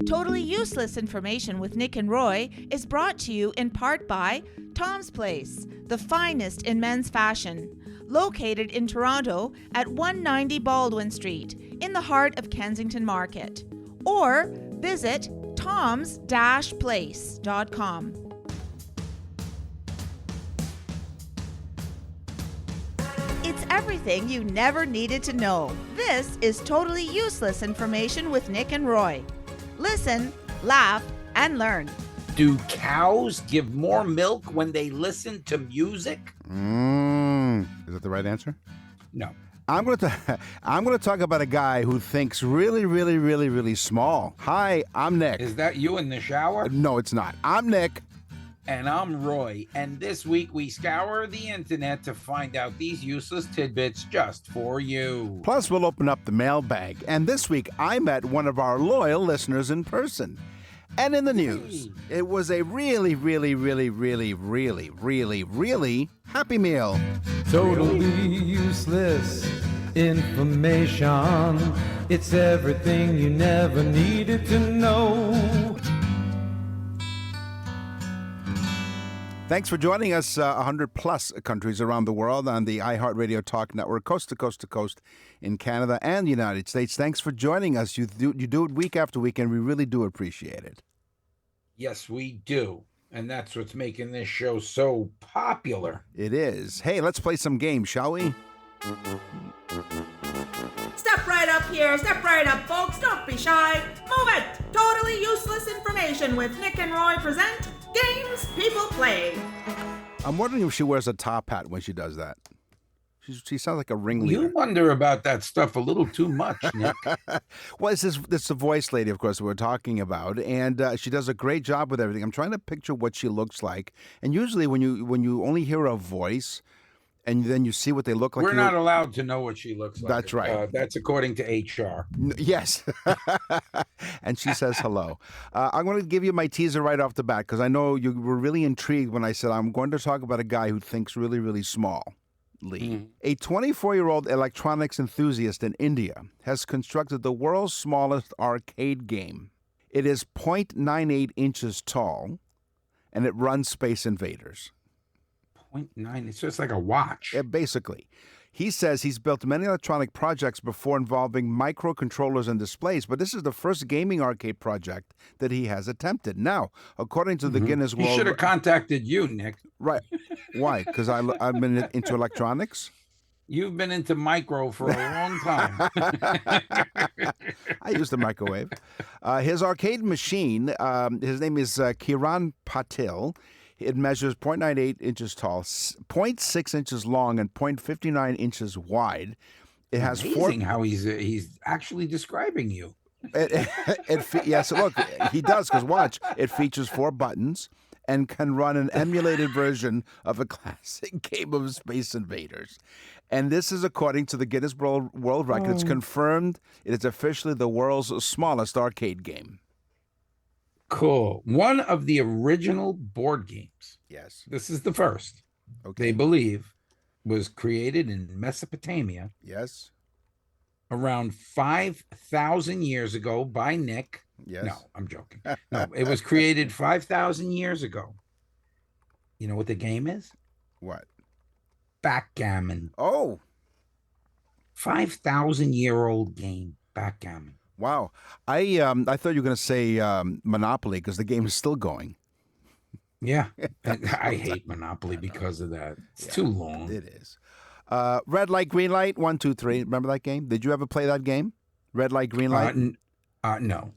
Totally Useless Information with Nick and Roy is brought to you in part by Tom's Place, the finest in men's fashion, located in Toronto at 190 Baldwin Street, in the heart of Kensington Market. Or visit toms-place.com. It's everything you never needed to know. This is Totally Useless Information with Nick and Roy. Listen, laugh, and learn. Do cows give more milk when they listen to music? Is that the right answer? No. I'm going to talk about a guy who thinks really, really, really, really small. Hi, I'm Nick. Is that you in the shower? No, it's not. I'm Nick. And I'm Roy. And this week we scour the internet to find out these useless tidbits just for you. Plus, we'll open up the mailbag. And this week, I met one of our loyal listeners in person. And in the news, it was a really, really, really, really, really, really, really happy meal. Totally useless information. It's everything you never needed to know. Thanks for joining us, 100 plus countries around the world on the iHeartRadio Talk Network, coast to coast in Canada and the United States. Thanks for joining us. You do it week after week, and we really do appreciate it. Yes, we do. And that's what's making this show so popular. It is. Hey, let's play some games, shall we? Step right up here. Step right up, folks. Don't be shy. Move it. Totally Useless Information with Nick and Roy present Games People Play. I'm wondering if she wears a top hat when she does that. She sounds like a ringleader. You wonder about that stuff a little too much, Nick. Well, it's the voice lady, of course, that we're talking about, and she does a great job with everything. I'm trying to picture what she looks like, and usually when you only hear a voice, and then you see what they look like. We're not allowed to know what she looks like. That's right. That's according to HR. Yes. And she says hello. I'm going to give you my teaser right off the bat because I know you were really intrigued when I said I'm going to talk about a guy who thinks really, really small. A 24-year-old electronics enthusiast in India has constructed the world's smallest arcade game. It is 0.98 inches tall, and it runs Space Invaders. 0.9, it's just like a watch. Yeah, basically. He says he's built many electronic projects before involving microcontrollers and displays, but this is the first gaming arcade project that he has attempted. Now, according to the Guinness World... He should have contacted you, Nick. Right. Why? Because I've been into electronics? You've been into micro for a long time. I use the microwave. His arcade machine, his name is Kiran Patil. It measures 0.98 inches tall, 0.6 inches long, and 0.59 inches wide. It has amazing how he's actually describing you. Yes, look, he does, because watch, it features 4 buttons and can run an emulated version of a classic game of Space Invaders. And this is according to the Guinness World Record. It's confirmed it is officially the world's smallest arcade game. Cool. One of the original board games. Yes. This is the first. Okay. They believe was created in Mesopotamia. Yes. Around 5,000 years ago by Nick. Yes. No, I'm joking. No, it was created 5,000 years ago. You know what the game is? What? Backgammon. Oh. 5,000-year-old game. Backgammon. Wow. I thought you were going to say Monopoly because the game is still going. Yeah. I hate Monopoly because of that. It's too long. It is. Red light, green light, 1, 2, 3. Remember that game? Did you ever play that game? Red light, green light? No.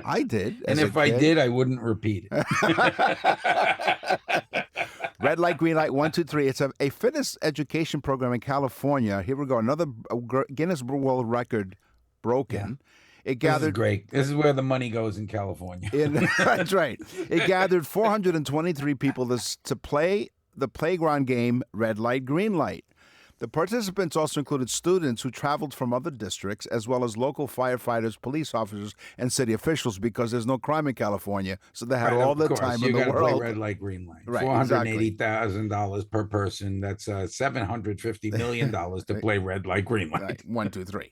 I did. And if I did, I wouldn't repeat it. Red light, green light, 1, 2, 3. It's a fitness education program in California. Here we go. Another Guinness World Record broken. Yeah. It gathered. This is great. This is where the money goes in California. That's right. It gathered 423 people to play the playground game Red Light, Green Light. The participants also included students who traveled from other districts, as well as local firefighters, police officers, and city officials, because there's no crime in California, so they had all the time in the gotta world. Play red light, green light. Right, $480,000 per person. That's $750 million to play red light, green light. Right. 1, 2, 3.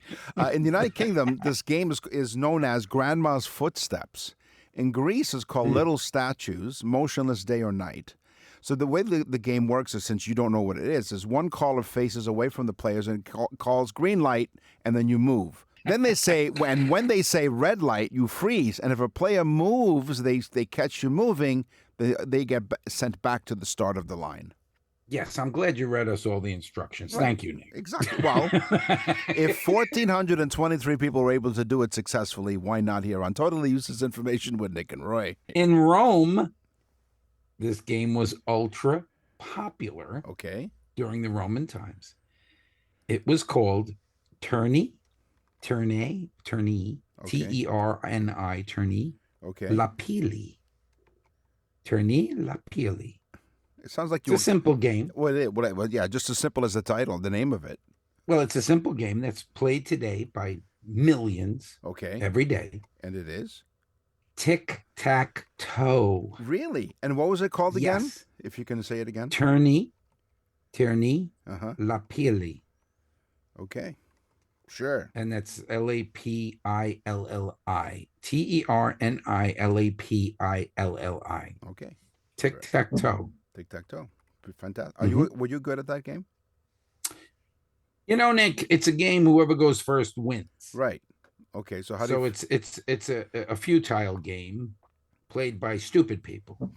In the United Kingdom, this game is known as Grandma's Footsteps. In Greece, it's called Little Statues, Motionless Day or Night. So the way the game works is, since you don't know what it is one caller faces away from the players and calls green light, and then you move. Then they say, when they say red light, you freeze. And if a player moves, they catch you moving, they get sent back to the start of the line. Yes, I'm glad you read us all the instructions. Right. Thank you, Nick. Exactly. Well, if 1,423 people were able to do it successfully, why not here on Totally Useless Information with Nick and Roy? In Rome, this game was ultra popular. Okay. During the Roman times. It was called Tourney, okay. Terni, okay. Lapili. Tourney, Lapili. It sounds like it's a simple game. Well, yeah, just as simple as the title, the name of it. Well, it's a simple game that's played today by millions. Okay. Every day. And it is? Tic-tac-toe. Really? And what was it called again? Yes. If you can say it again. Tourney, Lapili. Okay. Sure. And that's Lapilli. TERNILAPILLI. Okay. Tic-tac-toe. Tic-tac-toe. Fantastic. Were you good at that game? You know, Nick, it's a game whoever goes first wins. Right. Okay. So it's a futile game played by stupid people.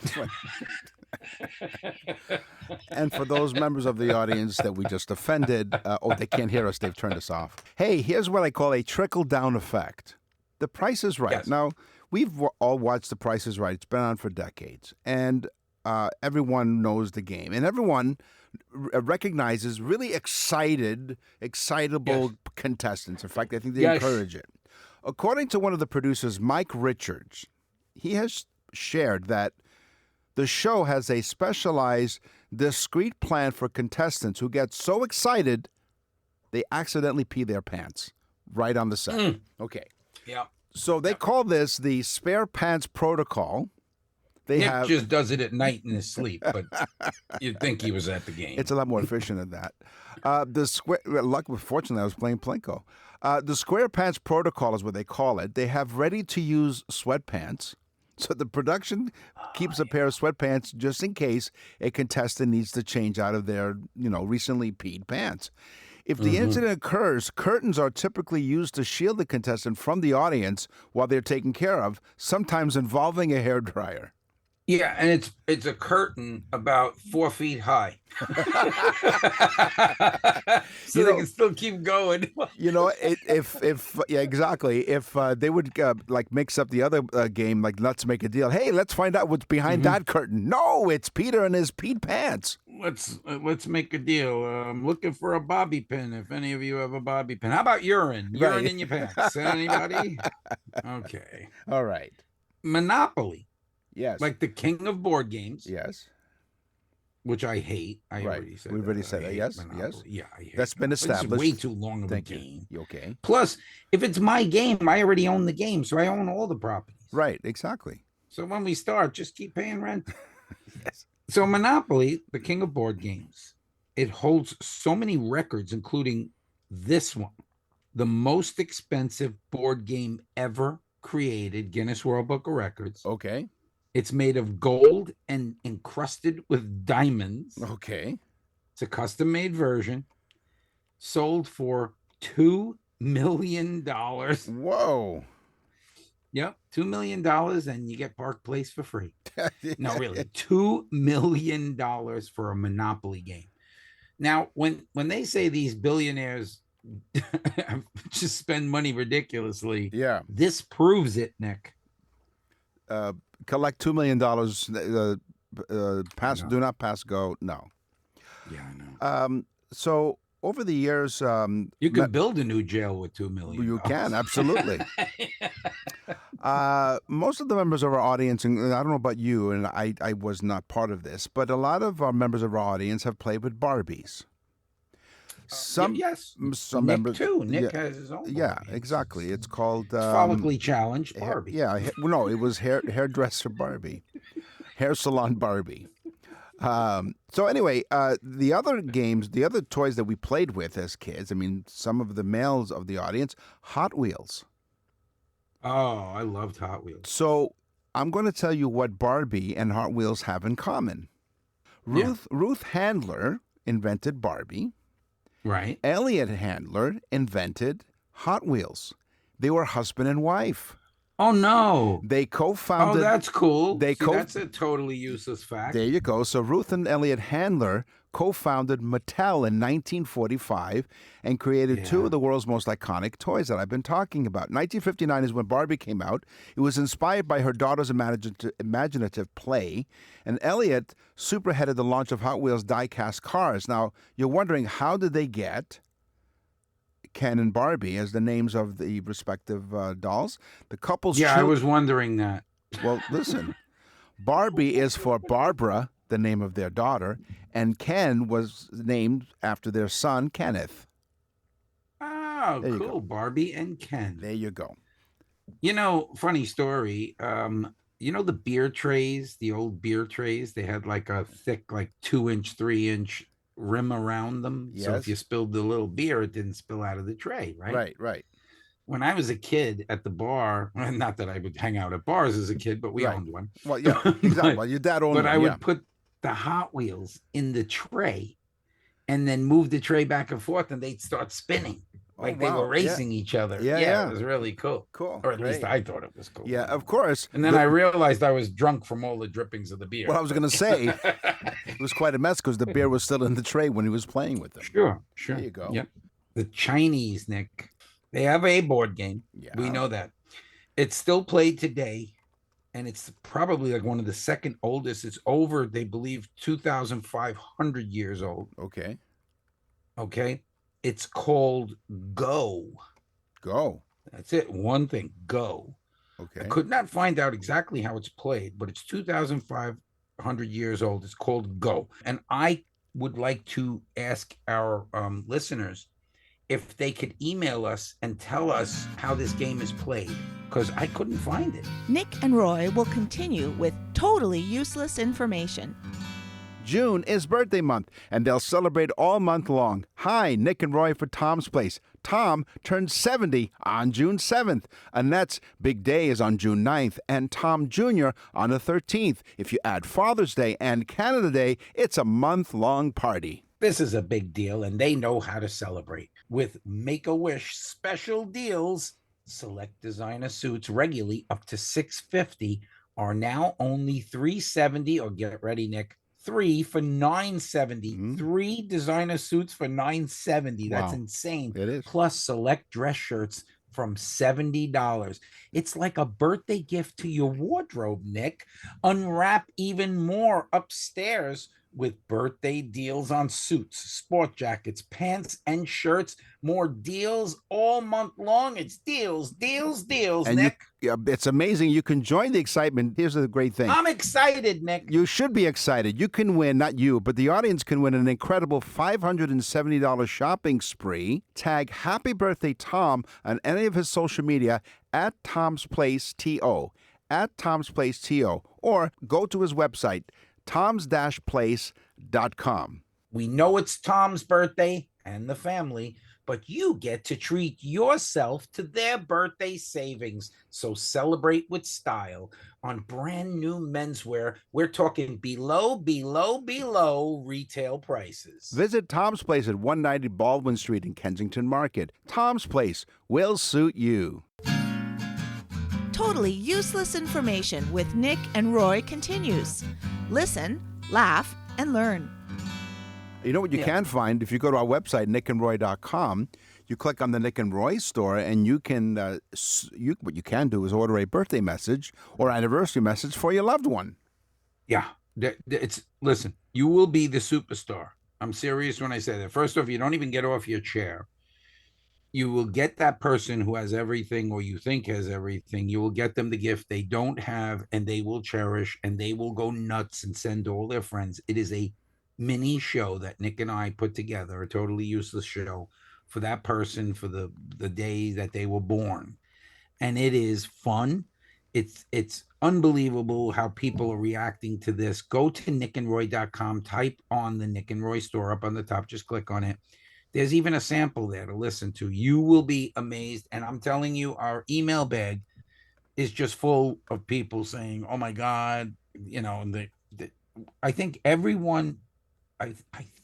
And for those members of the audience that we just offended, they can't hear us. They've turned us off. Hey, here's what I call a trickle-down effect. The Price is Right. Yes. Now, we've all watched The Price is Right. It's been on for decades. And everyone knows the game. And everyone recognizes really excitable contestants. In fact, I think they encourage it. According to one of the producers, Mike Richards, he has shared that the show has a specialized, discreet plan for contestants who get so excited they accidentally pee their pants right on the set. Okay. Yeah. So they call this the spare pants protocol. Nick just does it at night in his sleep, but you'd think he was at the game. It's a lot more efficient than that. Fortunately, I was playing Plinko. The square pants protocol is what they call it. They have ready-to-use sweatpants. So the production keeps a pair of sweatpants just in case a contestant needs to change out of their, recently peed pants. If the incident occurs, curtains are typically used to shield the contestant from the audience while they're taken care of, sometimes involving a hairdryer. Yeah, and it's a curtain about 4 feet high, so they can still keep going. Exactly. If they would mix up the other game, like let's make a deal. Hey, let's find out what's behind that curtain. No, it's Peter and his peed pants. Let's make a deal. I'm looking for a bobby pin. If any of you have a bobby pin, how about urine? Urine in your pants? Anybody? Okay. All right. Monopoly. Yes. Like the king of board games. Yes. Which I hate. We already said that. Yes. Monopoly. Yes. Yeah, I hate That's been established. It's way too long of a game. You okay? Plus, if it's my game, I already own the game, so I own all the properties. Right. Exactly. So when we start, just keep paying rent. Yes. So Monopoly, the king of board games, it holds so many records, including this one, the most expensive board game ever created, Guinness World Book of Records. Okay. It's made of gold and encrusted with diamonds. Okay. It's a custom-made version. Sold for $2 million. Whoa. Yep, $2 million, and you get Park Place for free. No, really, $2 million for a Monopoly game. Now, when they say these billionaires just spend money ridiculously, this proves it, Nick. Collect $2 million. Pass. No. Do not pass go. No. Yeah, I know. So over the years, you can build a new jail with $2 million. You can, absolutely. Most of the members of our audience, and I don't know about you, and I was not part of this, but a lot of our members of our audience have played with Barbies. Some yes, some Nick members too. Nick yeah, has his own. yeah, Barbie. exactly. It's called It's follically challenged Barbie. no, it was hairdresser Barbie, hair salon Barbie. So anyway, the other games, the other toys that we played with as kids, I mean, some of the males of the audience, Hot Wheels. Oh, I loved Hot Wheels. So I'm going to tell you what Barbie and Hot Wheels have in common. Ruth Handler invented Barbie. Right. Elliot Handler invented Hot Wheels. They were husband and wife. Oh no! They co-founded. Oh, that's cool. They that's a totally useless fact. There you go. So Ruth and Elliot Handler co-founded Mattel in 1945 and created two of the world's most iconic toys that I've been talking about. 1959 is when Barbie came out. It was inspired by her daughter's imaginative play, and Elliot spearheaded the launch of Hot Wheels die-cast cars. Now, you're wondering, how did they get Ken and Barbie as the names of the respective dolls? The couple's I was wondering that. Well, listen, Barbie is for Barbara, the name of their daughter, and Ken was named after their son, Kenneth. Oh, There you cool. go. Barbie and Ken. There you go. You know, funny story. You know the beer trays, the old beer trays? They had like a thick, like 2-inch, 3-inch rim around them. So Yes. if you spilled the little beer, it didn't spill out of the tray, right? Right. When I was a kid at the bar, not that I would hang out at bars as a kid, but we Right. owned one. Well, yeah, exactly. Well, your dad owned But one, I would yeah. put the Hot Wheels in the tray and then move the tray back and forth, and they'd start spinning like they wow. were racing each other. Yeah. It was really cool. Cool. Or at least Great. I thought it was cool. Yeah, of course. And then I realized I was drunk from all the drippings of the beer. Well, I was going to say, it was quite a mess because the beer was still in the tray when he was playing with them. Sure. There you go. Yep. The Chinese, Nick, they have a board game. Yeah. We know that. It's still played today, and it's probably like one of the second oldest. It's over, they believe, 2,500 years old. Okay. Okay. It's called Go. Go. That's it. One thing, Go. Okay. I could not find out exactly how it's played, but it's 2,500 years old. It's called Go. And I would like to ask our listeners if they could email us and tell us how this game is played, because I couldn't find it. Nick and Roy will continue with totally useless information. June is birthday month, and they'll celebrate all month long. Hi, Nick and Roy for Tom's Place. Tom turns 70 on June 7th. Annette's big day is on June 9th, and Tom Jr. on the 13th. If you add Father's Day and Canada Day, it's a month-long party. This is a big deal, and they know how to celebrate. With Make-A-Wish special deals, select designer suits regularly up to $650 are now only $370, or get ready, Nick, 3 for $970. 3 designer suits for $970. That's Wow. insane. It is. Plus select dress shirts from $70. It's like a birthday gift to your wardrobe, Nick. Unwrap even more upstairs with birthday deals on suits, sport jackets, pants, and shirts. More deals all month long. It's deals, And Nick. it's amazing. You can join the excitement. Here's the great thing. I'm excited, Nick. You should be excited. You can win, not you, but the audience can win an incredible $570 shopping spree. Tag Happy Birthday Tom on any of his social media at Tom's Place TO, at Tom's Place TO, or go to his website, toms-place.com. We know it's Tom's birthday and the family, but you get to treat yourself to their birthday savings. So celebrate with style on brand new menswear. We're talking below retail prices. Visit Tom's Place at 190 Baldwin Street in Kensington Market. Tom's Place will suit you. Totally useless information with Nick and Roy continues. Listen, laugh, and learn. You know what you can find? If you go to our website, nickandroy.com, you click on the Nick and Roy store, and you can, what you can do is order a birthday message or anniversary message for your loved one. Yeah, listen, you will be the superstar. I'm serious when I say that. First off, you don't even get off your chair. You will get that person who has everything, or you think has everything. You will get them the gift they don't have, and they will cherish, and they will go nuts and send all their friends. It is a mini show that Nick and I put together, a totally useless show for that person for the day that they were born. And it is fun. It's unbelievable how people are reacting to this. Go to nickandroy.com, type on the Nick and Roy store up on the top, just click on it. There's even a sample there to listen to. You will be amazed. And I'm telling you, our email bag is just full of people saying, oh my God, you know, I think everyone, I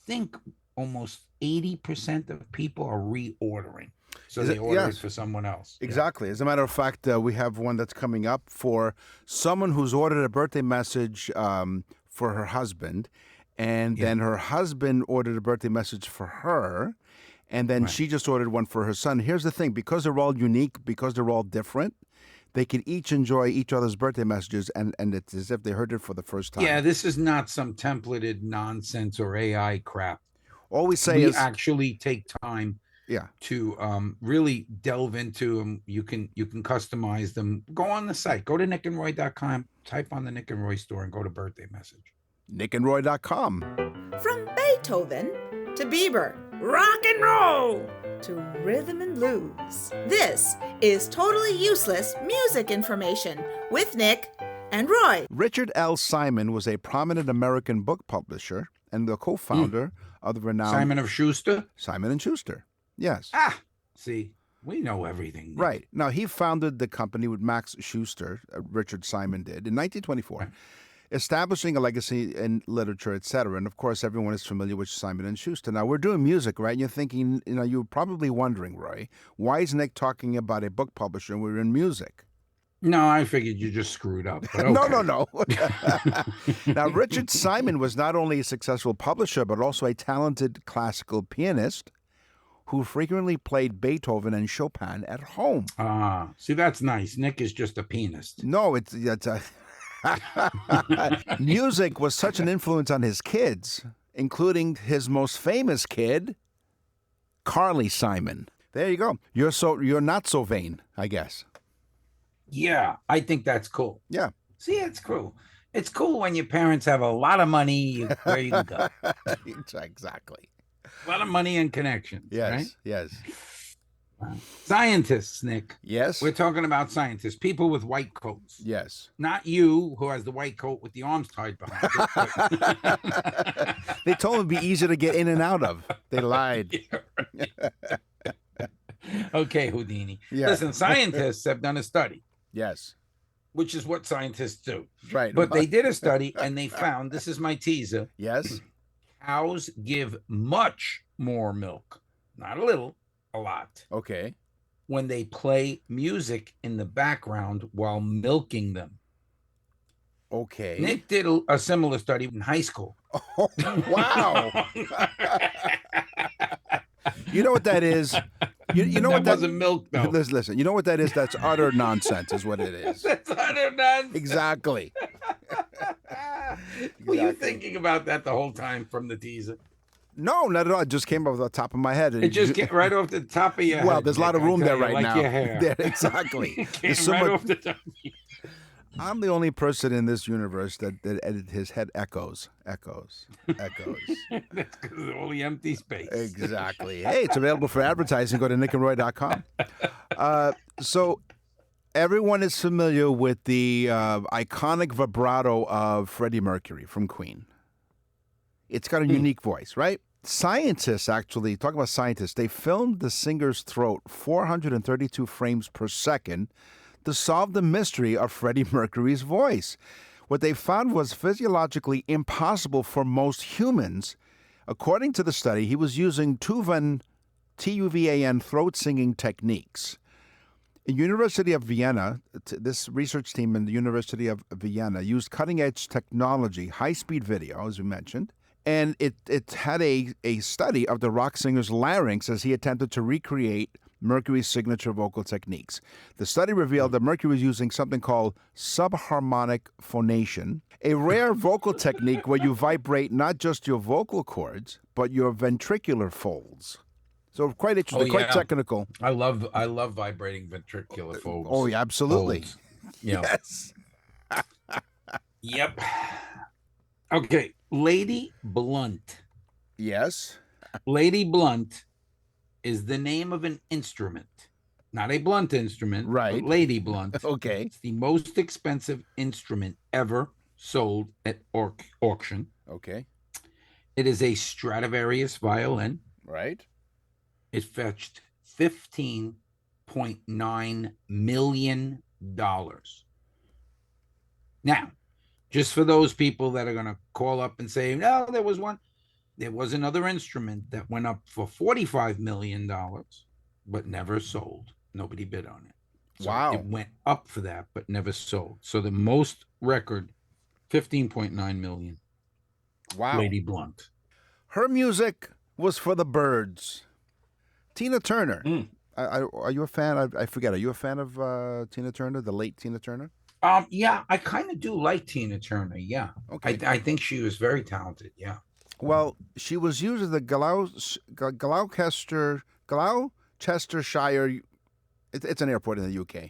think almost 80% of people are reordering. So they order it for someone else. Exactly. As a matter of fact, we have one that's coming up for someone who's ordered a birthday message for her husband, and then her husband ordered a birthday message for her, and then she just ordered one for her son. Here's the thing. Because they're all unique, because they're all different, they can each enjoy each other's birthday messages, and it's as if they heard it for the first time. Yeah, this is not some templated nonsense or AI crap. All we say is actually take time to really delve into them. You can customize them. Go on the site. Go to nickandroy.com, type on the Nick and Roy store, and go to birthday message. nickandroy.com. From Beethoven to Bieber, rock and roll to rhythm and blues. This is Totally Useless Music Information with Nick and Roy. Richard L. Simon was a prominent American book publisher and the co-founder of the renowned Simon & Schuster. Simon & Schuster. Yes. See, we know everything. Nick. Right. Now, he founded the company with Max Schuster, Richard Simon did, in 1924. Establishing a legacy in literature, etc. And of course, everyone is familiar with Simon & Schuster. Now, we're doing music, right? And you're thinking, you're probably wondering, Roy, why is Nick talking about a book publisher and we're in music? No, I figured you just screwed up. But okay. No. Now, Richard Simon was not only a successful publisher, but also a talented classical pianist who frequently played Beethoven and Chopin at home. See, that's nice. Nick is just a pianist. No, it's music was such an influence on his kids, including his most famous kid, Carly Simon. There you go. You're not so vain, I guess. Yeah, I think that's cool. Yeah. See, it's cool. It's cool when your parents have a lot of money where you can go. Exactly. A lot of money and connections. Yes. Right? Yes. Scientists, Nick. Yes. We're talking about scientists, people with white coats. Yes. Not you, who has the white coat with the arms tied behind it. They told him it'd be easier to get in and out of. They lied. Okay, Houdini. Yeah. Listen, scientists have done a study. Yes. Which is what scientists do. Right. But they did a study and they found, this is my teaser. Yes. Cows give much more milk. Not a little, a lot. Okay. When they play music in the background while milking them. Okay. Nick did a similar study in high school. Oh, wow. You know what that is? You know what that wasn't milk, though. Listen, you know what that is? That's utter nonsense is what it is. That's utter nonsense. Exactly. Were you thinking about that the whole time from the teaser? No, not at all. It just came off the top of my head. It just came right off the top of your head. Well, there's a lot of room there right now. Your hair. There, exactly. Came right off the top of your head. I'm the only person in this universe that his head echoes. That's because of all the empty space. Exactly. Hey, it's available for advertising. Go to nickandroy.com. So everyone is familiar with the iconic vibrato of Freddie Mercury from Queen. It's got a unique voice, right? Scientists actually, talking about scientists, they filmed the singer's throat 432 frames per second to solve the mystery of Freddie Mercury's voice. What they found was physiologically impossible for most humans. According to the study, he was using Tuvan, T-U-V-A-N, throat singing techniques. The University of Vienna, this research team in the University of Vienna used cutting-edge technology, high-speed video, as we mentioned, and it had a study of the rock singer's larynx as he attempted to recreate Mercury's signature vocal techniques. The study revealed that Mercury was using something called subharmonic phonation, a rare vocal technique where you vibrate not just your vocal cords, but your ventricular folds. So quite interesting, quite technical. I love vibrating ventricular folds. Oh, yeah, absolutely. Yeah. Yes. Yep. Okay, Lady Blunt. Yes. Lady Blunt is the name of an instrument, not a blunt instrument, Right. but Lady Blunt. Okay. It's the most expensive instrument ever sold at auction. Okay. It is a Stradivarius violin. Right. It fetched $15.9 million. Now, just for those people that are going to call up and say, no, there was another instrument that went up for $45 million, but never sold. Nobody bid on it. So Wow. It went up for that, but never sold. So the most record, 15.9 million. Wow. Lady Blunt. Her music was for the birds. Tina Turner. Are you a fan? I forget. Are you a fan of Tina Turner, the late Tina Turner? Yeah, I kind of do like Tina Turner. Yeah. Okay. I think she was very talented. Yeah. Well, she was used as the Gloucestershire. It's an airport in the UK.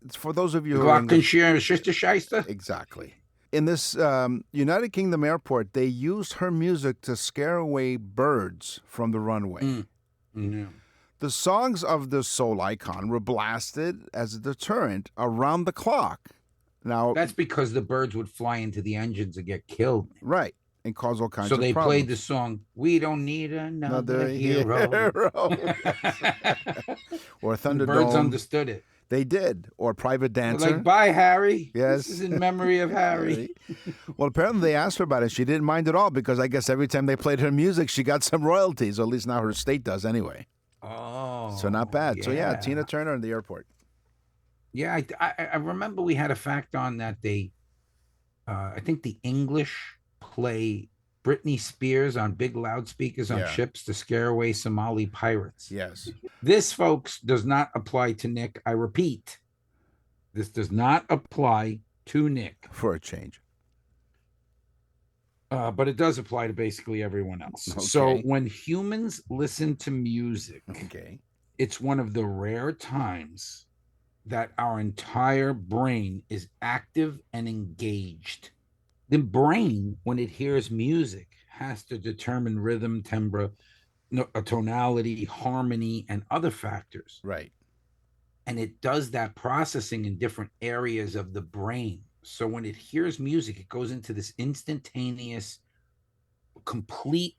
It's for those of you who are English. Gloucestershire. Exactly. In this United Kingdom airport, they used her music to scare away birds from the runway. Yeah. The songs of the soul icon were blasted as a deterrent around the clock. Now, That's because the birds would fly into the engines and get killed. right, and cause all kinds So of they problems. played the song, "We Don't Need Another Hero." Or The birds Thunderdome. understood it. They did. Or Private They're Dancer. like, "Bye, Harry." Yes. This is in memory of Harry. Well, apparently they asked her about it. She didn't mind at all because I guess every time they played her music, she got some royalties, or at least now her state does anyway. Oh, So not bad. So yeah, Tina Turner in the airport. Yeah, I remember we had a fact on that they, I think the English play Britney Spears on big loudspeakers on Yeah. ships to scare away Somali pirates. Yes. This, folks, does not apply to Nick. I repeat, this does not apply to Nick, For a change. but it does apply to basically everyone else. So Okay. when humans listen to music, Okay. it's one of the rare times that our entire brain is active and engaged. The brain, when it hears music, has to determine rhythm, timbre, tonality, harmony, and other factors. Right. And it does that processing in different areas of the brain. So when it hears music, it goes into this instantaneous, complete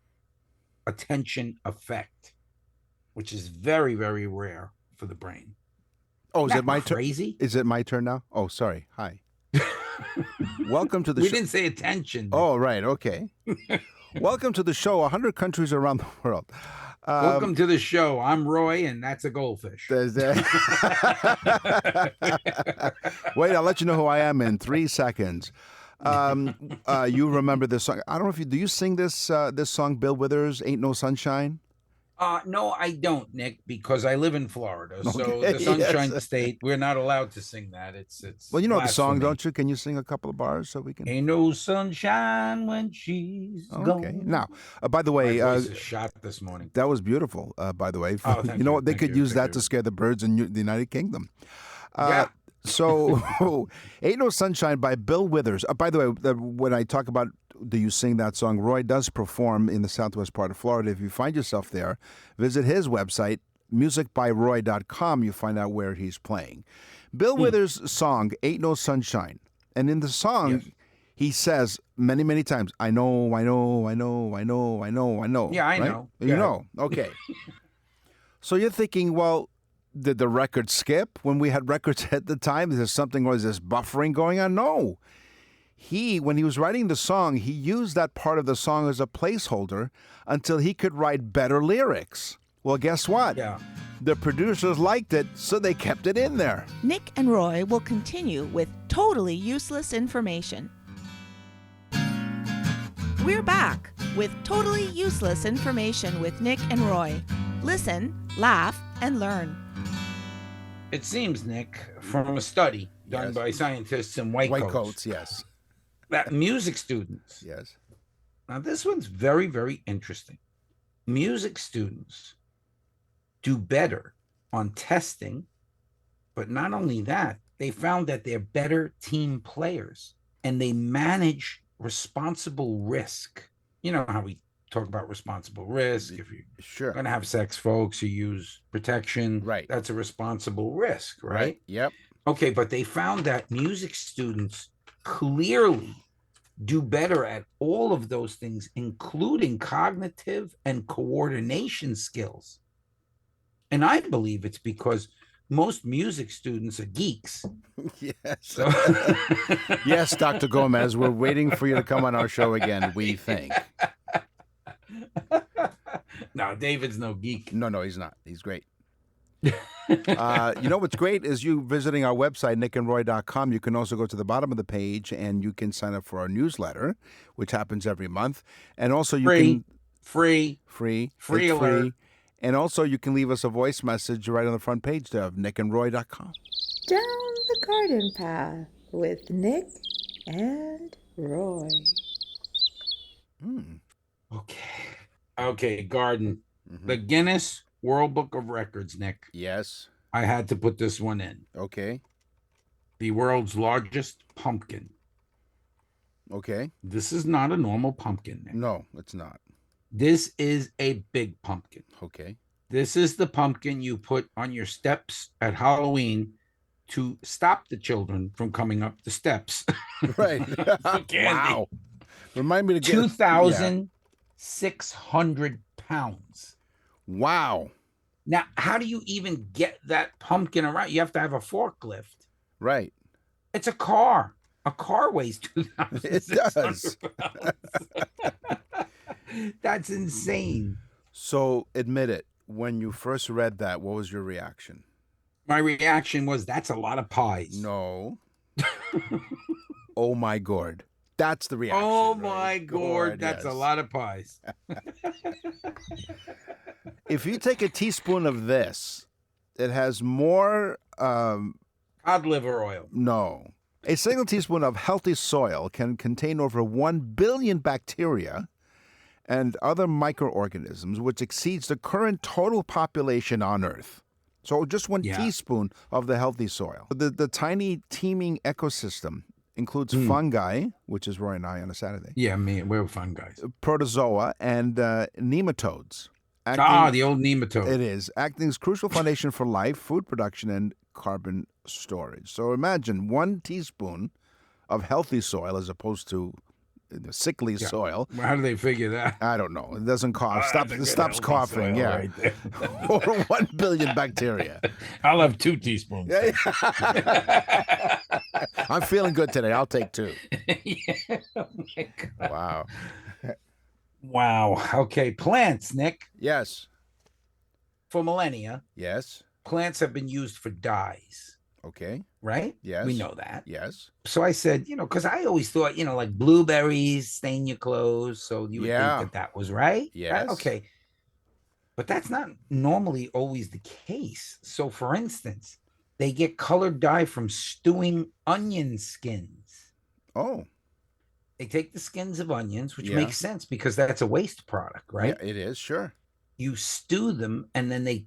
attention effect, which is very, very rare for the brain. Oh, is Isn't it my that turn? crazy? Is it my turn now? Oh, sorry. Hi. Welcome to the We show. didn't say attention. Oh, right. Okay. Welcome to the show. 100 countries around the world. Welcome to the show. I'm Roy, and that's a goldfish. There's that. Wait, I'll let you know who I am in 3 seconds. You remember this song? I don't know if you do. You sing this this song, Bill Withers, "Ain't No Sunshine"? No, I don't, Nick, because I live in Florida. So Okay, the Sunshine yes. State, we're not allowed to sing that. It's Well, you know the song, blasphemy. don't you? Can you sing a couple of bars so we can? Ain't no sunshine when she's Okay. gone. Now, by the My way, voice is shot this morning. that was beautiful. By the way, Oh, thank you know you, what? They thank could you, use thank that to you. scare the birds in the United Kingdom. Yeah. So, "Ain't No Sunshine" by Bill Withers. By the way, when I talk about do you sing that song, Roy does perform in the southwest part of Florida. If you find yourself there, visit his website, musicbyroy.com. You find out where he's playing. Bill Withers' song, "Ain't No Sunshine." And in the song, Yes. he says many, many times, I know, I know, I know, I know, I know, I know. Yeah, I right? know. You Yeah. know. Okay. So you're thinking, well, did the record skip when we had records at the time? Is there something, was this buffering going on? No. When he was writing the song, he used that part of the song as a placeholder until he could write better lyrics. Well, guess what? Yeah. The producers liked it, so they kept it in there. Nick and Roy will continue with totally useless information. We're back with totally useless information with Nick and Roy. Listen, laugh, and learn. It seems, Nick, from a study done Yes. by scientists in white coats, yes. that music students, Yes. now this one's very, very interesting. Music students do better on testing, but not only that, they found that they're better team players and they manage responsible risk. You know how we talk about responsible risk. If you're Sure. going to have sex, folks, you use protection. Right. That's a responsible risk, right? Yep. Okay, but they found that music students clearly do better at all of those things, including cognitive and coordination skills. And I believe it's because most music students are geeks. Yes. So Yes, Dr. Gomez, we're waiting for you to come on our show again, we think. No, David's no geek. No, he's not. He's great. You know what's great is you visiting our website, nickandroy.com. You can also go to the bottom of the page and you can sign up for our newsletter, which happens every month. And also you can... Free It's alert. And also you can leave us a voice message right on the front page of nickandroy.com. Down the garden path with Nick and Roy. Okay, garden. The Guinness World Book of Records, Nick. Yes. I had to put this one in. Okay. The world's largest pumpkin. Okay. This is not a normal pumpkin, Nick. No, it's not. This is a big pumpkin. Okay. This is the pumpkin you put on your steps at Halloween to stop the children from coming up the steps. Right. Wow. Remind me to get 2,600 pounds. Wow. Now, how do you even get that pumpkin around? You have to have a forklift. Right. It's a car. A car weighs 2,600 It does. pounds. That's insane. So admit it. When you first read that, what was your reaction? My reaction was, that's a lot of pies. No. Oh my God. That's the reaction. Oh right? my God, that's yes. a lot of pies. If you take a teaspoon of this, it has more, Cod liver oil. no. A single teaspoon of healthy soil can contain over 1 billion bacteria and other microorganisms, which exceeds the current total population on Earth. So just one Yeah. teaspoon of the healthy soil. The tiny teeming ecosystem includes fungi, which is Roy and I on a Saturday, Yeah, we're fun guys. protozoa, and nematodes. The old nematode. It is acting as crucial foundation for life, food production, and carbon storage. So imagine 1 teaspoon of healthy soil as opposed to the sickly soil. Well, how do they figure that? I don't know. It doesn't cough. That's a It good stops healthy coughing. soil Yeah. right there. Over 1 billion bacteria. I'll have 2 teaspoons. I'm feeling good today. I'll take 2. Yeah. Oh my God. Wow. Wow. Okay, plants, Nick. Yes. For millennia, Yes. plants have been used for dyes, Okay. right? Yes. We know that. Yes. So I said, because I always thought, like blueberries stain your clothes. So you would Yeah. think that was right. Right? Yes. Okay. But that's not normally always the case. So for instance, they get colored dye from stewing onion skins. Oh. They take the skins of onions, which Yeah. makes sense because that's a waste product, right? Yeah, it is. Sure. You stew them and then they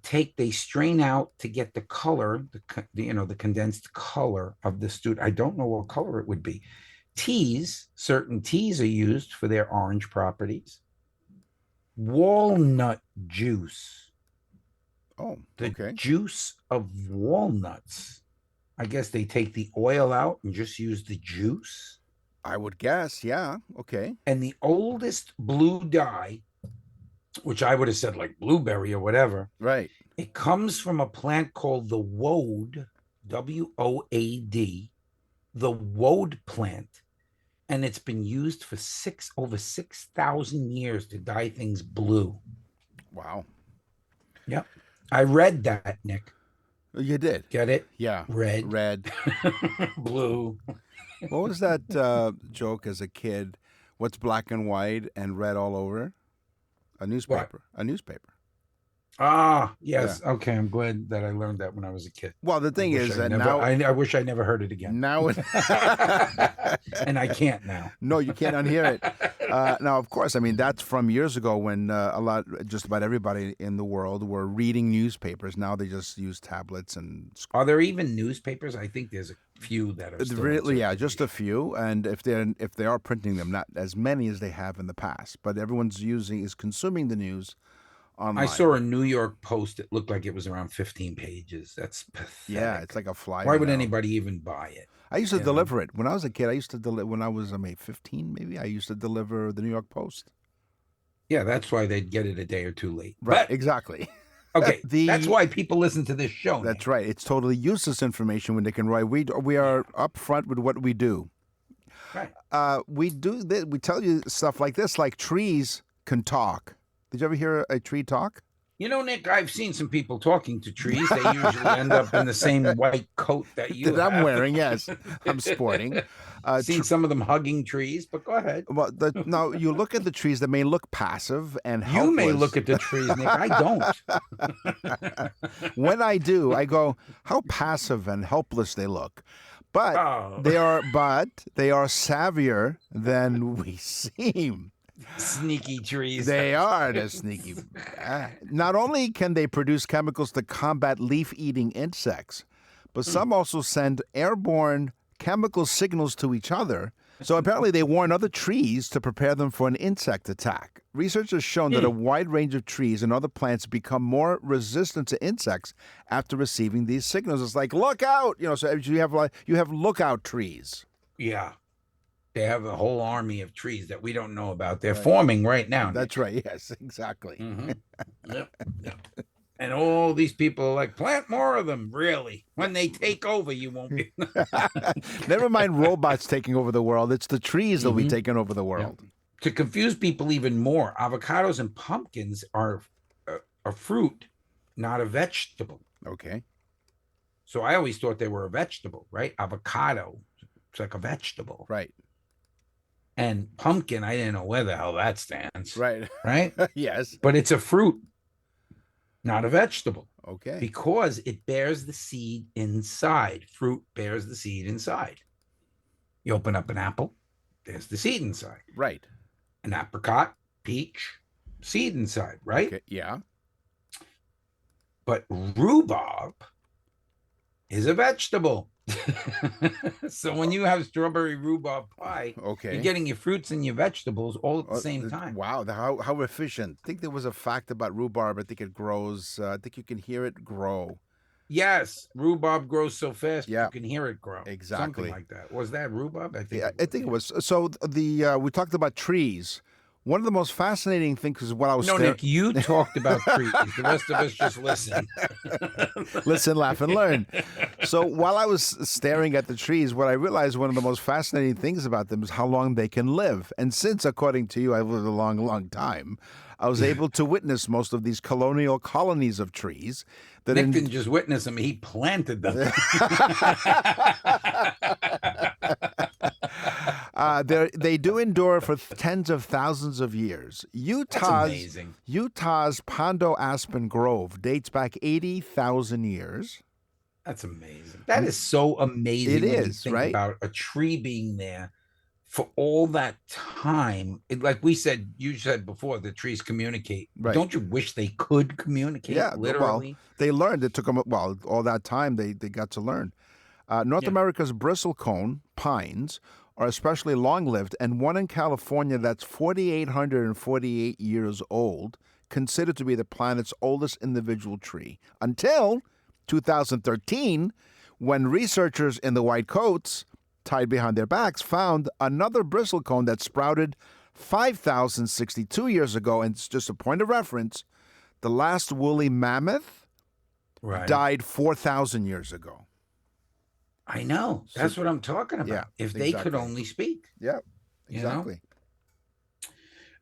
strain out to get the color, the condensed color of the stew. I don't know what color it would be. Certain teas are used for their orange properties. Walnut juice. Oh, The okay. juice of walnuts. I guess they take the oil out and just use the juice. I would guess. Yeah. Okay. And the oldest blue dye, which I would have said like blueberry or whatever, Right. it comes from a plant called the woad, WOAD, the woad plant. And it's been used for over 6,000 years to dye things blue. Wow. Yep. I read that, Nick. You did. Get it? Yeah. Red. Blue. Blue. What was that joke as a kid? What's black and white and red all over? A newspaper. A newspaper. Ah, yes. Yeah. Okay. I'm glad that I learned that when I was a kid. Well, the thing is that now I wish I never heard it again. Now and I can't now. No, you can't unhear it. Now, of course, I mean, that's from years ago when just about everybody in the world were reading newspapers. Now they just use tablets and Are there even newspapers? I think there's a few that are still in really, yeah, just a circulation. few. And if they are printing them, not as many as they have in the past, but everyone's consuming the news online. I saw a New York Post. It looked like it was around 15 pages. That's pathetic. Yeah, it's like a flyer. Why would now. anybody even buy it? I used to Yeah. deliver it when I was a kid. I used to deliver when I was 15, maybe. I used to deliver the New York Post. Yeah, that's why they'd get it a day or two late. Right, But, exactly. okay, that's why people listen to this show. That's right. It's totally useless information when Nick and Roy. We are upfront with what we do. Right. We do this, we tell you stuff like this, like trees can talk. Did you ever hear a tree talk? You know, Nick, I've seen some people talking to trees. They usually end up in the same white coat that you That I'm have. wearing. Yes, I'm sporting. Seen some of them hugging trees, but go ahead. Well, now you look at the trees that may look passive and helpless. You may look at the trees, Nick. I don't. When I do, I go, how passive and helpless they look. But Oh. they are savvier than we seem. Sneaky trees. They are the sneaky. Not only can they produce chemicals to combat leaf-eating insects, but some also send airborne chemical signals to each other. So apparently they warn other trees to prepare them for an insect attack. Research has shown that a wide range of trees and other plants become more resistant to insects after receiving these signals. It's like, look out! So you have lookout trees. Yeah. They have a whole army of trees that we don't know about. They're forming right now. Nick. That's right. Yes, exactly. Mhm. Yep. And all these people are like, plant more of them. Really? When they take over, you won't be. Never mind robots taking over the world. It's the trees that'll be Mhm. taking over the world. To confuse people even more, avocados and pumpkins are a fruit, not a vegetable. Okay. So I always thought they were a vegetable, right? Avocado, it's like a vegetable. Right. And pumpkin, I didn't know where the hell that stands. Right. Right? Yes. But it's a fruit, not a vegetable, Okay. because it bears the seed inside. Fruit bears the seed inside. You open up an apple, there's the seed inside. Right. An apricot, peach, seed inside, right? Okay. Yeah. But rhubarb is a vegetable. So when you have strawberry rhubarb pie, Okay. you're getting your fruits and your vegetables all at the same th- time. Wow. How efficient. I think there was a fact about rhubarb. I think it grows. I think you can hear it grow. Yes, rhubarb grows so fast Yeah. you can hear it grow. Exactly. Something like that. Was that rhubarb? I think. Yeah, I think it was. So we talked about trees. One of the most fascinating things is what I was No, Nick, you talked about trees. The rest of us just listen. Listen, laugh, and learn. So while I was staring at the trees, what I realized one of the most fascinating things about them is how long they can live. And since, according to you, I've lived a long, long time, I was able to witness most of these colonial colonies of trees. That Nick didn't just witness them; he planted them. They do endure for tens of thousands of years. That's amazing. Utah's Pondo Aspen Grove dates back 80,000 years. That's amazing. That is so amazing. It when you is, think right? About a tree being there for all that time. Like you said before, the trees communicate. Right. Don't you wish they could communicate? Yeah, Literally. Well, they learned. It took them, all that time they got to learn. North America's bristlecone pines are especially long-lived, and one in California that's 4,848 years old, considered to be the planet's oldest individual tree, until 2013, when researchers in the white coats, tied behind their backs, found another bristlecone that sprouted 5,062 years ago. And it's just a point of reference, the last woolly mammoth Right. died 4,000 years ago. I know. That's what I'm talking about. Yeah, if they could exactly. only speak. Yeah, You know? exactly.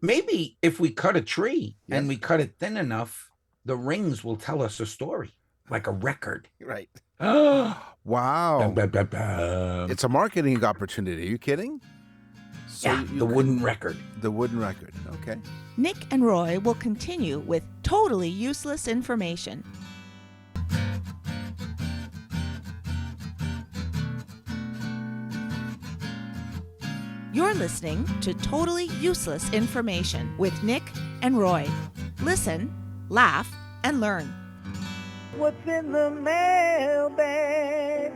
Maybe if we cut a tree Yes. and we cut it thin enough, the rings will tell us a story, like a record. Right. Dum, Wow. dum, dum, dum. It's a marketing opportunity. Are you kidding? So Yeah, you the could- wooden record. The wooden record. Okay. Nick and Roy will continue with totally useless information. You're listening to Totally Useless Information with Nick and Roy. Listen, laugh, and learn. What's in the mailbag?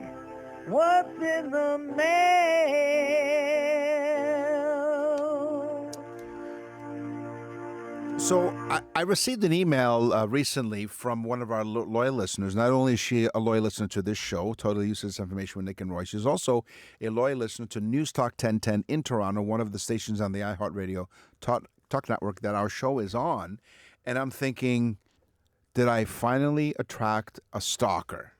What's in the mail? So I received an email recently from one of our loyal listeners. Not only is she a loyal listener to this show, Totally Useless Information with Nick and Roy, she's also a loyal listener to News Talk 1010 in Toronto, one of the stations on the iHeartRadio Talk Network that our show is on. And I'm thinking, did I finally attract a stalker?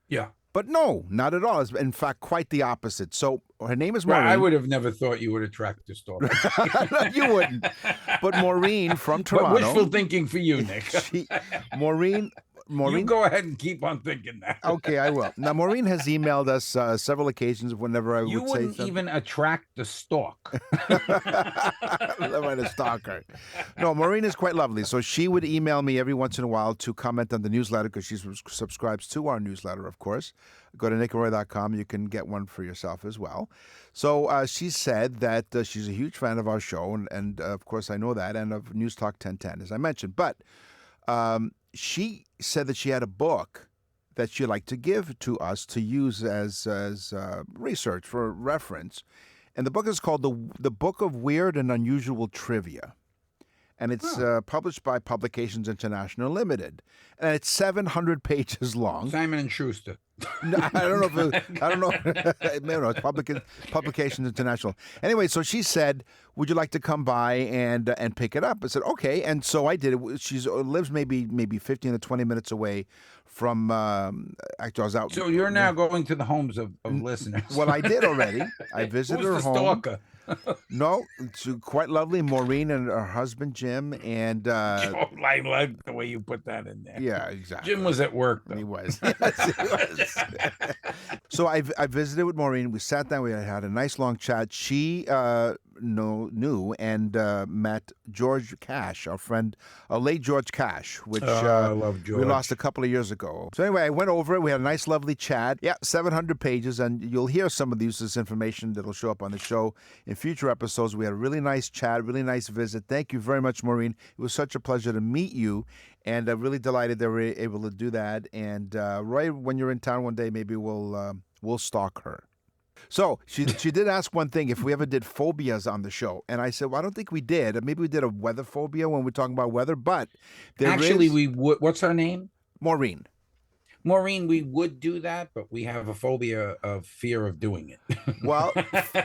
Yeah. But no, not at all. It's in fact quite the opposite. So her name is Maureen. Well, I would have never thought you would attract a stalker. No, you wouldn't. But Maureen from Toronto. But wishful thinking for you, Nick. Maureen. You go ahead and keep on thinking that. Okay, I will. Now, Maureen has emailed us several occasions whenever I would say something. You wouldn't even attract the stalk. A stalker. No, Maureen is quite lovely. So she would email me every once in a while to comment on the newsletter because she subscribes to our newsletter, of course. Go to nickandroy.com. You can get one for yourself as well. So she said that she's a huge fan of our show, and of course I know that, and of News Talk 1010, as I mentioned. But she said that she had a book that she'd like to give to us to use as research for reference. And the book is called The Book of Weird and Unusual Trivia. And it's published by Publications International Limited. And it's 700 pages long. Simon & Schuster. No, I don't know. No, it's Publications International. Anyway, so she said, "Would you like to come by and pick it up?" I said, "Okay." And so I did it. She lives maybe 15 to 20 minutes away from. Actually, I was out. So you're now going to the homes of listeners. Well, I did already. I visited her Who's the home. stalker? No, it's quite lovely. Maureen and her husband Jim, and I like the way you put that in there. yeah, exactly. Jim was at work, though. He was. Yes, he was. So I visited with Maureen. We sat down. We had a nice long chat. She knew and met George Cash, our friend, late George Cash, which I love George. we lost a couple of years ago. So anyway, I went over it. We had a nice, lovely chat. Yeah, 700 pages, and you'll hear some of this information that'll show up on the show in future episodes. We had a really nice chat, really nice visit. Thank you very much, Maureen. It was such a pleasure to meet you, and I'm really delighted that we were able to do that. And Roy, when you're in town one day, maybe we'll stalk her. So she did ask one thing, if we ever did phobias on the show. And I said, well, I don't think we did. Maybe we did a weather phobia when we're talking about weather, but we would. What's her name? Maureen. Maureen, we would do that, but we have a phobia of fear of doing it. Well,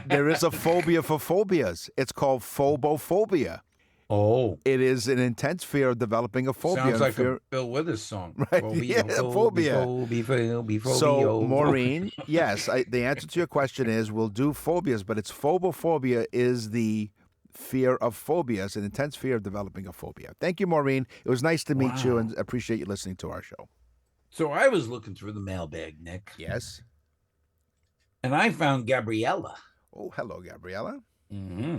there is a phobia for phobias. It's called phobophobia. Oh. It is an intense fear of developing a phobia. Sounds like a Bill Withers song. Right. Phobia, Phobia. So, phobia. Maureen, yes, the answer to your question is we'll do phobias, but it's phobophobia is the fear of phobias, an intense fear of developing a phobia. Thank you, Maureen. It was nice to meet you and appreciate you listening to our show. So I was looking through the mailbag, Nick. Yes. And I found Gabriella. Oh, hello, Gabriella. Mm-hmm.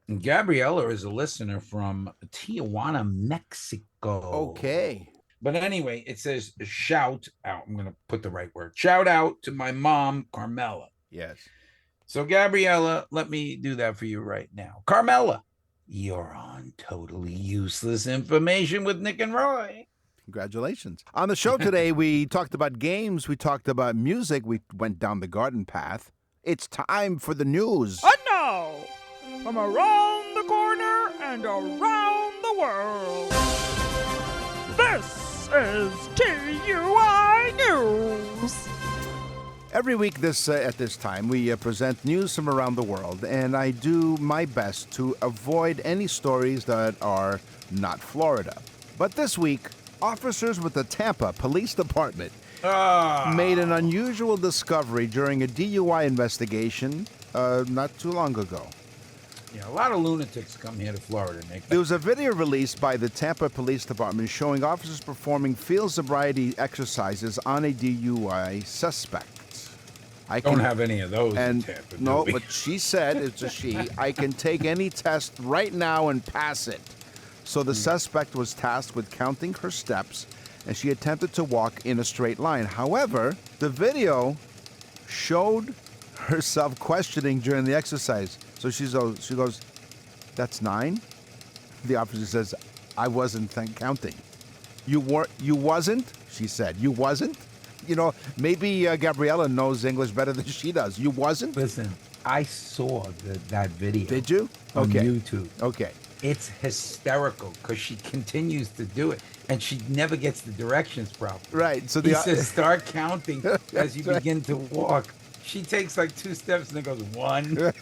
And Gabriella is a listener from Tijuana, Mexico. Okay. But anyway, it says shout out. I'm going to put the right word. Shout out to my mom, Carmela. Yes. So, Gabriella, let me do that for you right now. Carmela, you're on Totally Useless Information with Nick and Roy. Congratulations. On the show today, we talked about games. We talked about music. We went down the garden path. It's time for the news. And now, from around the corner and around the world, this is TUI News. Every week at this time, we present news from around the world, and I do my best to avoid any stories that are not Florida. But this week, officers with the Tampa Police Department made an unusual discovery during a DUI investigation not too long ago. Yeah, a lot of lunatics come here to Florida, Nick. There was a video released by the Tampa Police Department showing officers performing field sobriety exercises on a DUI suspect. I don't have any of those in Tampa. No, but she said, it's a she, I can take any test right now and pass it. So the suspect was tasked with counting her steps, and she attempted to walk in a straight line. However, the video showed herself questioning during the exercise. So she goes, "That's 9?" The officer says, "I wasn't counting." You wasn't? She said. You wasn't? You know, maybe Gabriella knows English better than she does. You wasn't? Listen, I saw that video. Did you? On Okay. YouTube. Okay. It's hysterical because she continues to do it, and she never gets the directions properly. Right. So He says, start counting as you right. begin to walk. She takes like 2 steps and then goes 1.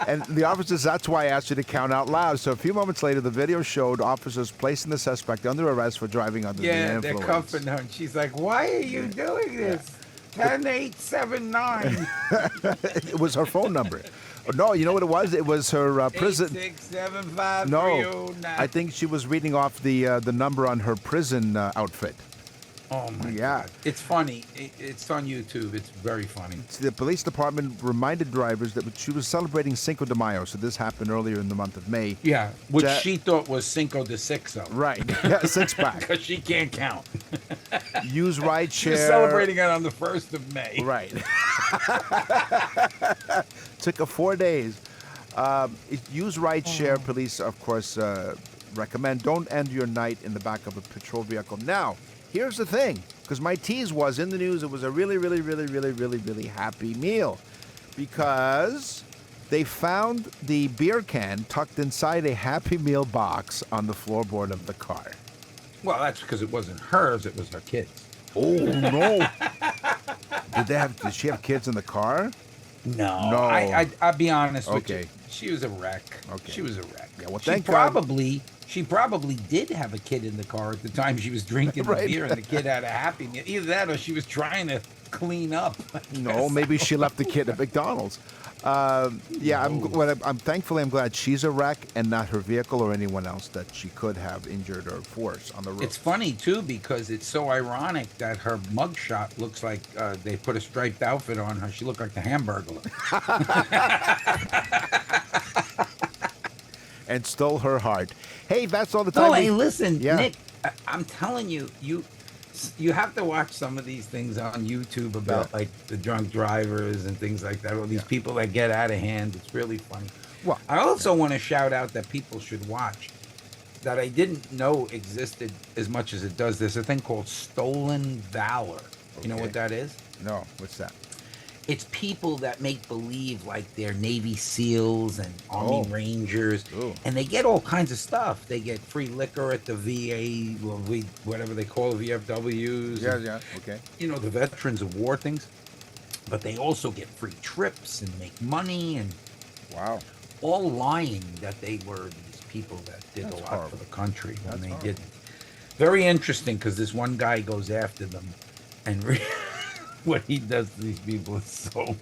And the officers, that's why I asked you to count out loud. So a few moments later, the video showed officers placing the suspect under arrest for driving under the Yeah, influence. they're cuffing her, and she's like, "Why are you doing this?" 10879. It was her phone number. No, you know what it was? It was her prison. 8675. No, I think she was reading off the number on her prison outfit. Oh my Yeah. God. It's funny. It's on YouTube. It's very funny. The police department reminded drivers that she was celebrating Cinco de Mayo, so this happened earlier in the month of May. Yeah, which Ja- she thought was Cinco de Sixo. Right. Yeah, 6-pack. Because she can't count. Use ride She was share. celebrating it on the 1st of May. Right. Took her 4 days. Use ride share. Police, of course, recommend don't end your night in the back of a patrol vehicle. Now, here's the thing, because my tease was in the news, it was a really, really, really, really, really, really happy meal, because they found the beer can tucked inside a Happy Meal box on the floorboard of the car. Well, that's because it wasn't hers, it was her kids. Oh no! Did she have kids in the car? No. No. I'll be honest with Okay. you. She was a wreck. Okay. She was a wreck. Yeah, well, she thank God. She probably did have a kid in the car at the time she was drinking Right. the beer, and the kid had a Happy Meal. Either that, or she was trying to clean up. I No, guess. maybe she left the kid at McDonald's. Yeah, I'm thankfully I'm glad she's a wreck and not her vehicle or anyone else that she could have injured or forced on the road. It's funny too because it's so ironic that her mugshot looks like they put a striped outfit on her. She looked like the Hamburglar. And stole her heart. Hey, that's all the time. Oh, hey, listen, Yeah. Nick, I'm telling you, you have to watch some of these things on YouTube about like the drunk drivers and things like that, or these people that get out of hand. It's really funny. Well, I also want to shout out that people should watch that I didn't know existed as much as it does. There's a thing called Stolen Valor. You know Okay. what that is? No, what's that? It's people that make believe like they're Navy SEALs and Army Oh. Rangers, Ooh. and they get all kinds of stuff. They get free liquor at the VA, whatever they call VFWs. and, Yeah, okay. you know, the Veterans of War things. But they also get free trips and make money, and Wow. all lying that they were these people that did That's a lot horrible. for the country when That's they horrible. didn't. Very interesting because this one guy goes after them, and what he does to these people is so.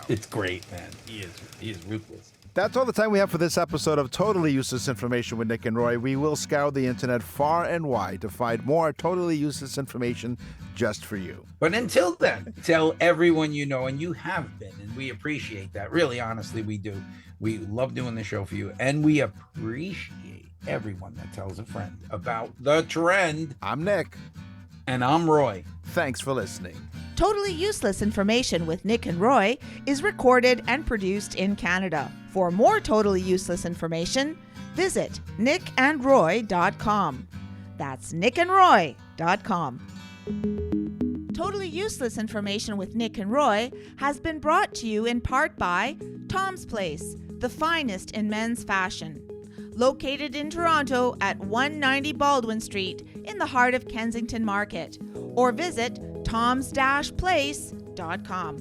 It's great, man. He is ruthless. That's all the time we have for this episode of Totally Useless Information with Nick and Roy. We will scour the internet far and wide to find more totally useless information just for you. But until then, tell everyone you know, and you have been, and we appreciate that. Really, honestly, we do. We love doing the show for you, and we appreciate everyone that tells a friend about the trend. I'm Nick. And I'm Roy. Thanks for listening. Totally Useless Information with Nick and Roy is recorded and produced in Canada. For more totally useless information, visit nickandroy.com. That's nickandroy.com. Totally Useless Information with Nick and Roy has been brought to you in part by Tom's Place, the finest in men's fashion. Located in Toronto at 190 Baldwin Street in the heart of Kensington Market. Or visit toms-place.com.